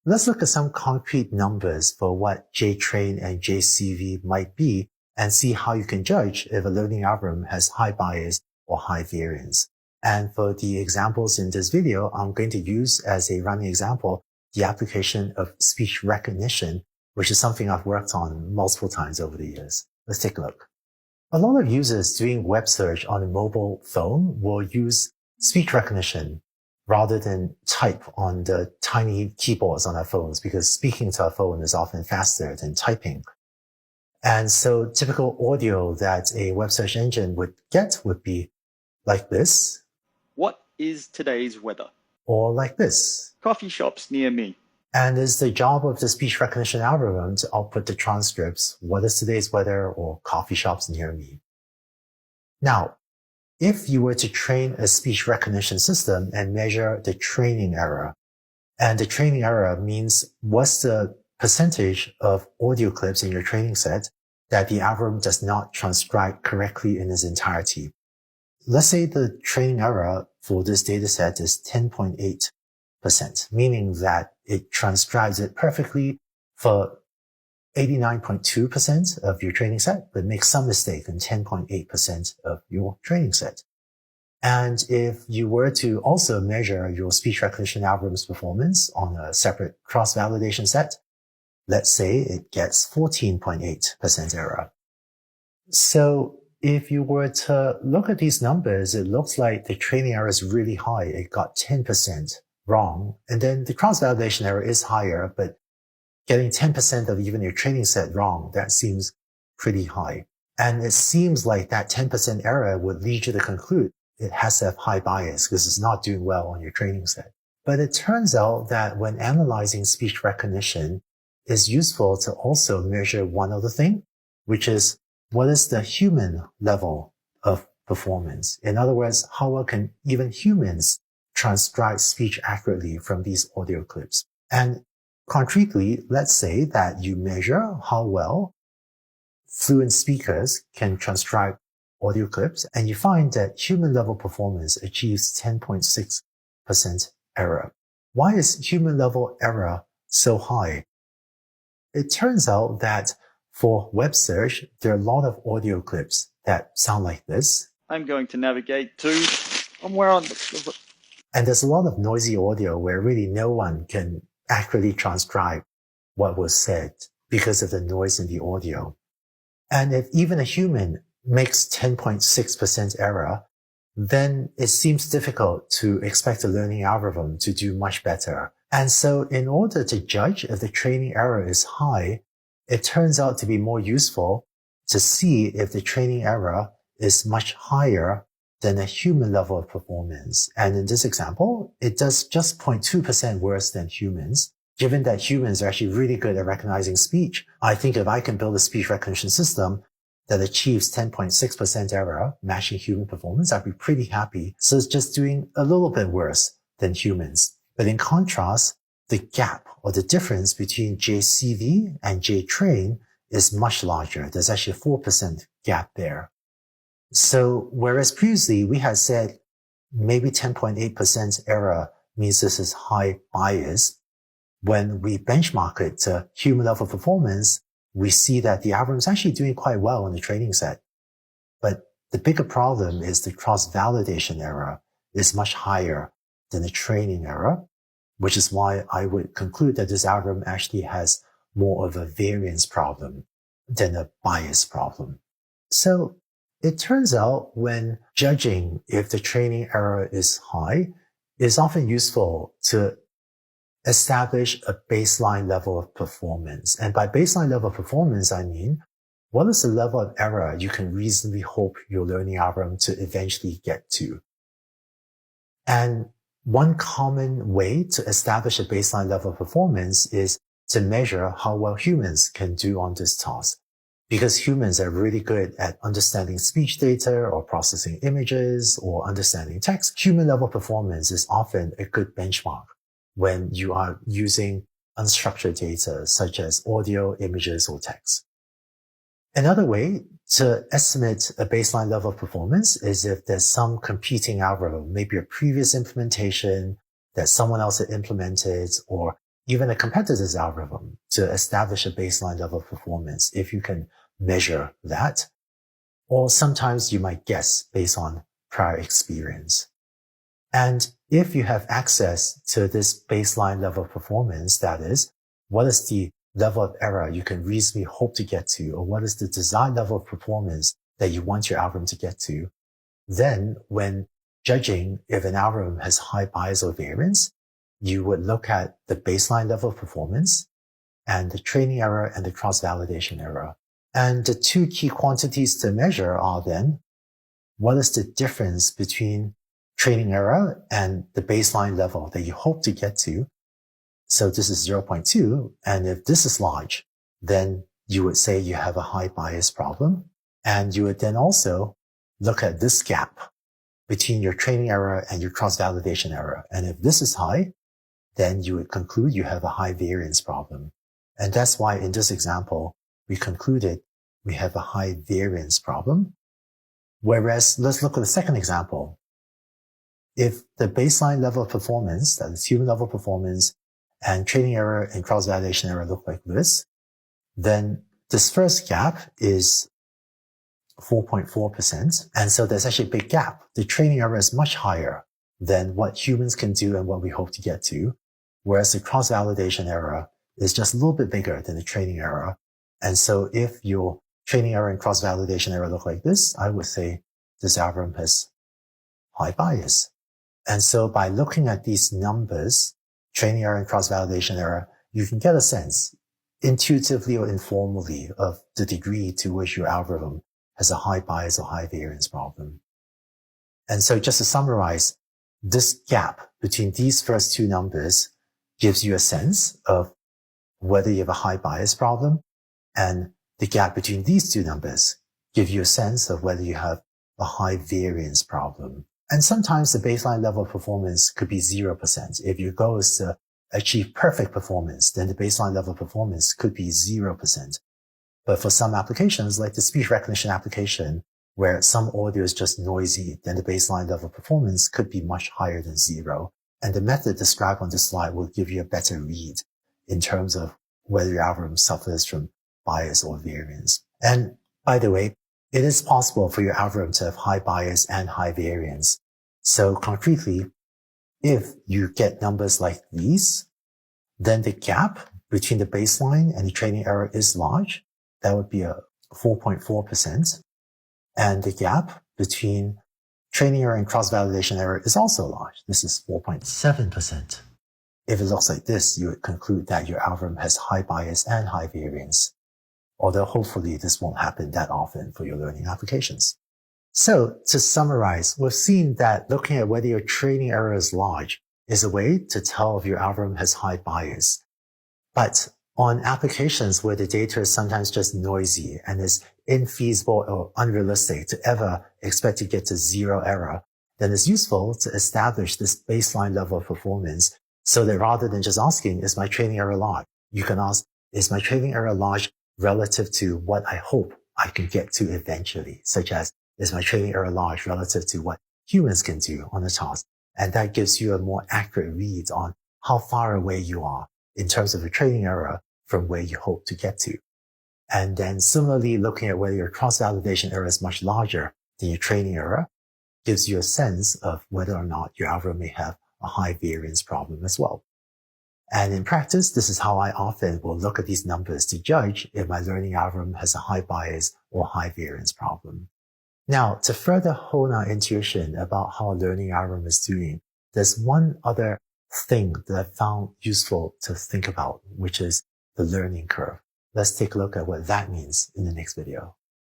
Let's look at some concrete numbers for what JTrain and JCV might be and see how you can judge if a learning algorithm has high bias or high variance. And for the examples in this video, I'm going to use as a running example the application of speech recognition, which is something I've worked on multiple times over the years. Let's take a look. A lot of users doing web search on a mobile phone will use speech recognition rather than type on the tiny keyboards on our phones, because speaking to our phone is often faster than typing. And so typical audio that a web search engine would get would be like this. What is today's weather? Or like this. Coffee shops near me. And it's the job of the speech recognition algorithm to output the transcripts, what is today's weather or coffee shops near me. Now, if you were to train a speech recognition system and measure the training error, and the training error means what's the percentage of audio clips in your training set that the algorithm does not transcribe correctly in its entirety. Let's say the training error for this data set is 10.8%, meaning that it transcribes it perfectly for 89.2% of your training set, but makes some mistake in 10.8% of your training set. And if you were to also measure your speech recognition algorithm's performance on a separate cross-validation set, let's say it gets 14.8% error. So if you were to look at these numbers, it looks like the training error is really high. It got 10% wrong. And then the cross-validation error is higher, but getting 10% of even your training set wrong, that seems pretty high. And it seems like that 10% error would lead you to conclude it has to have high bias because it's not doing well on your training set. But it turns out that when analyzing speech recognition, it's useful to also measure one other thing, which is what is the human level of performance? In other words, how well can even humans transcribe speech accurately from these audio clips? And concretely, let's say that you measure how well fluent speakers can transcribe audio clips, and you find that human level performance achieves 10.6% error. Why is human level error so high? It turns out that for web search, there are a lot of audio clips that sound like this. I'm going to navigate to somewhere on the... And there's a lot of noisy audio where really no one can accurately transcribe what was said because of the noise in the audio. And if even a human makes 10.6% error, then it seems difficult to expect a learning algorithm to do much better. And so in order to judge if the training error is high, it turns out to be more useful to see if the training error is much higher than a human level of performance. And in this example, it does just 0.2% worse than humans. Given that humans are actually really good at recognizing speech, I think if I can build a speech recognition system that achieves 10.6% error matching human performance, I'd be pretty happy. So it's just doing a little bit worse than humans. But in contrast, the gap or the difference between JCV and JTrain is much larger. There's actually a 4% gap there. So whereas previously we had said maybe 10.8% error means this is high bias, when we benchmark it to human level performance, we see that the algorithm is actually doing quite well on the training set. But the bigger problem is the cross-validation error is much higher than the training error, which is why I would conclude that this algorithm actually has more of a variance problem than a bias problem. So it turns out when judging if the training error is high, it's often useful to establish a baseline level of performance. And by baseline level of performance, I mean, what is the level of error you can reasonably hope your learning algorithm to eventually get to? And one common way to establish a baseline level of performance is to measure how well humans can do on this task. Because humans are really good at understanding speech data or processing images or understanding text, human level performance is often a good benchmark when you are using unstructured data such as audio, images, or text. Another way to estimate a baseline level of performance is if there's some competing algorithm, maybe a previous implementation that someone else had implemented, or even a competitor's algorithm to establish a baseline level of performance if you can measure that. Or sometimes you might guess based on prior experience. And if you have access to this baseline level of performance, that is, what is the level of error you can reasonably hope to get to, or what is the desired level of performance that you want your algorithm to get to, then when judging if an algorithm has high bias or variance, you would look at the baseline level of performance and the training error and the cross-validation error. And the two key quantities to measure are then, what is the difference between training error and the baseline level that you hope to get to? So this is 0.2. And if this is large, then you would say you have a high bias problem. And you would then also look at this gap between your training error and your cross-validation error. And if this is high, then you would conclude you have a high variance problem. And that's why in this example, we concluded we have a high variance problem. Whereas let's look at the second example. If the baseline level of performance, that is human level performance, and training error and cross-validation error look like this, then this first gap is 4.4%. And so there's actually a big gap. The training error is much higher than what humans can do and what we hope to get to. Whereas the cross-validation error is just a little bit bigger than the training error. And so if your training error and cross-validation error look like this, I would say this algorithm has high bias. And so by looking at these numbers, training error and cross-validation error, you can get a sense, intuitively or informally, of the degree to which your algorithm has a high bias or high variance problem. And so just to summarize, this gap between these first two numbers gives you a sense of whether you have a high bias problem, and the gap between these two numbers give you a sense of whether you have a high variance problem. And sometimes the baseline level of performance could be 0%. If your goal is to achieve perfect performance, then the baseline level of performance could be 0%. But for some applications, like the speech recognition application, where some audio is just noisy, then the baseline level of performance could be much higher than 0. And the method described on this slide will give you a better read in terms of whether your algorithm suffers from bias or variance. And by the way, it is possible for your algorithm to have high bias and high variance. So concretely, if you get numbers like these, then the gap between the baseline and the training error is large. That would be a 4.4%. And the gap between training error and cross-validation error is also large. This is 4.7%. If it looks like this, you would conclude that your algorithm has high bias and high variance. Although hopefully this won't happen that often for your learning applications. So to summarize, we've seen that looking at whether your training error is large is a way to tell if your algorithm has high bias. But on applications where the data is sometimes just noisy and is infeasible or unrealistic to ever expect to get to 0 error, then it's useful to establish this baseline level of performance so that rather than just asking, is my training error large? You can ask, is my training error large relative to what I hope I can get to eventually, such as, is my training error large relative to what humans can do on a task? And that gives you a more accurate read on how far away you are in terms of a training error from where you hope to get to. And then similarly, looking at whether your cross-validation error is much larger than your training error gives you a sense of whether or not your algorithm may have a high variance problem as well. And in practice, this is how I often will look at these numbers to judge if my learning algorithm has a high bias or high variance problem. Now, to further hone our intuition about how a learning algorithm is doing, there's one other thing that I found useful to think about, which is the learning curve. Let's take a look at what that means in the next video.